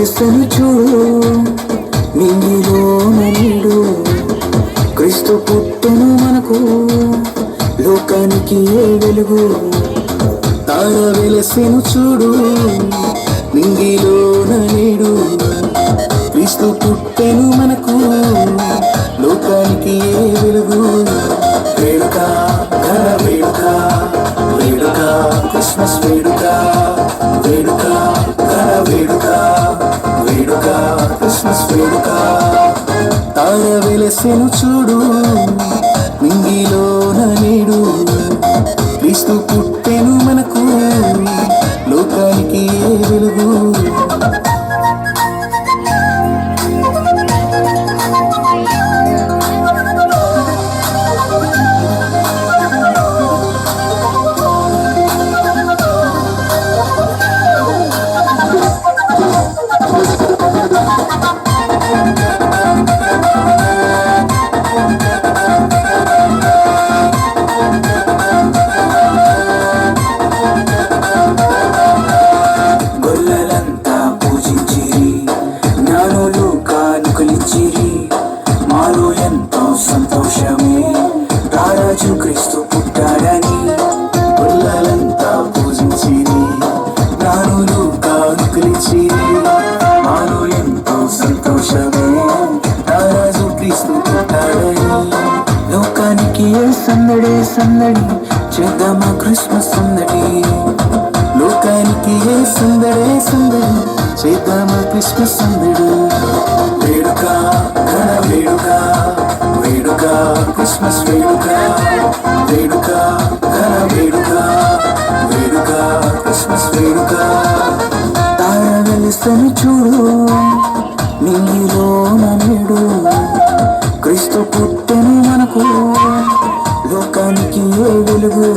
వెలుసను చూడు, నింగిలోన నీడు. క్రీస్తు పుట్టెను మనకు, లోకానికి ఏ వెలుగు. తార వెలసెను చూడు, నింగిలోన నీడు. క్రీస్తు పుట్టెను మనకు, లోకానికి ఏ వెలుగు. వేడుక ఘన వేడుక, వేడుక క్రిస్మస్ వేడుక. వేడుక ఘన వేడుక, వేడుక క్రిస్మస్ వేడుక. తార వెలసెను చూడు, నింగిలోన నీడు. క్రీస్తు పుట్టెను మనకు, లోకానికి ఏ వెలుగు. మాలో ఎంతో సంతోషమే, రారాజు క్రీస్తు పుట్టాడని. గొల్లలంతా పూజించిరి, జ్ఞానులు కానుకలిచ్చిరి. మాలో ఎంతో సంతోషమే, రారాజు క్రీస్తు పుట్టాడని. లోకానికి ఏ సందడే సందడి, చేద్దామా క్రిస్మస్ సందడి. లోకానికి ఏ సందడే సందడి, చేద్దామా క్రిస్మస్ సందడి. వేడుక ఘన వేడుక, వేడుక క్రిస్మస్ వేడుక. వేడుక ఘన వేడుక, వేడుక క్రిస్మస్ వేడుక. తార వెలుసను చూడు, నింగిలోన నీడు. క్రీస్తు పుట్టెను మనకు, లోకానికి ఏ వెలుగు.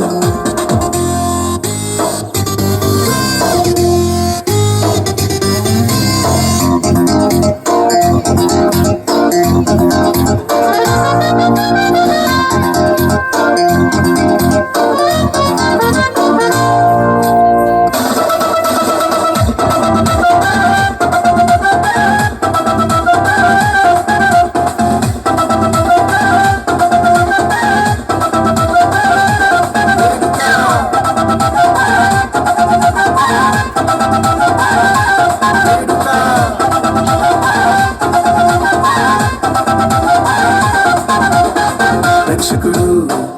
రక్షకుడు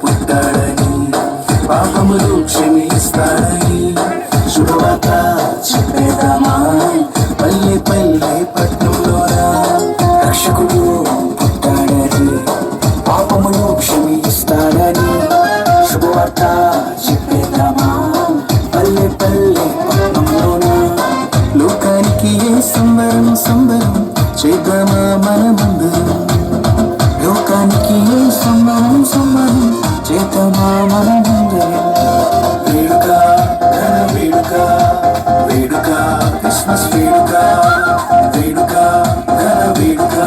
పుట్టాడని, పాపములు క్షమిస్తాడని. శుభవార్త చెప్పేద్దామా పల్లె పల్లె పట్నంలోన. రక్షకుడు పుట్టాడని, పాపములు క్షమిస్తాడని. శుభవార్త చెప్పేద్దామా పల్లె పల్లె పట్నంలోన. లోకానికి ఏ సంబరం సంబరం, చేద్దామా మనమందరం. లోకానికి ఏ సంబరం సంబరం, చేద్దామా మనమందరం. వేడుక ఘన వేడుక, వేడుక క్రిస్మస్ వేడుక. వేడుక ఘన వేడుక,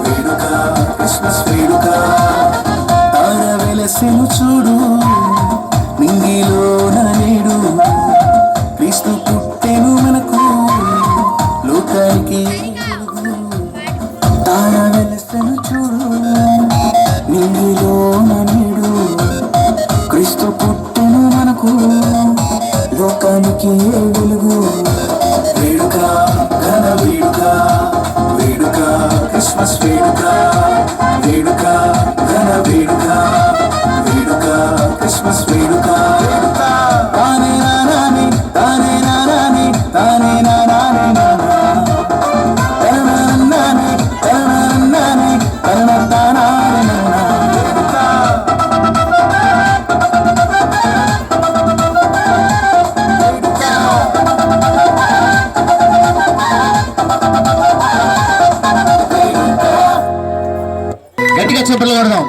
వేడుక క్రిస్మస్ వేడుక. తార వెలసెను చూడు, నింగిలోన నేడు. క్రీస్తు పుట్టెను మనకు, లోకానికి. తార వెలసెను చూడు, నింగిలోన నీడు. క్రీస్తు పుట్టెను మనకు, లోకానికి ఏ వెలుగు. వేడుక ఘన వేడుక, వేడుక క్రిస్మస్ వేడుక. వేడుక ఘన వేడుక, వేడుక క్రిస్మస్ వేడుక. తానే నానాని, తానే నానాని, తానే నానాని నానా. గట్టిగా చెప్పలు కొడదాం.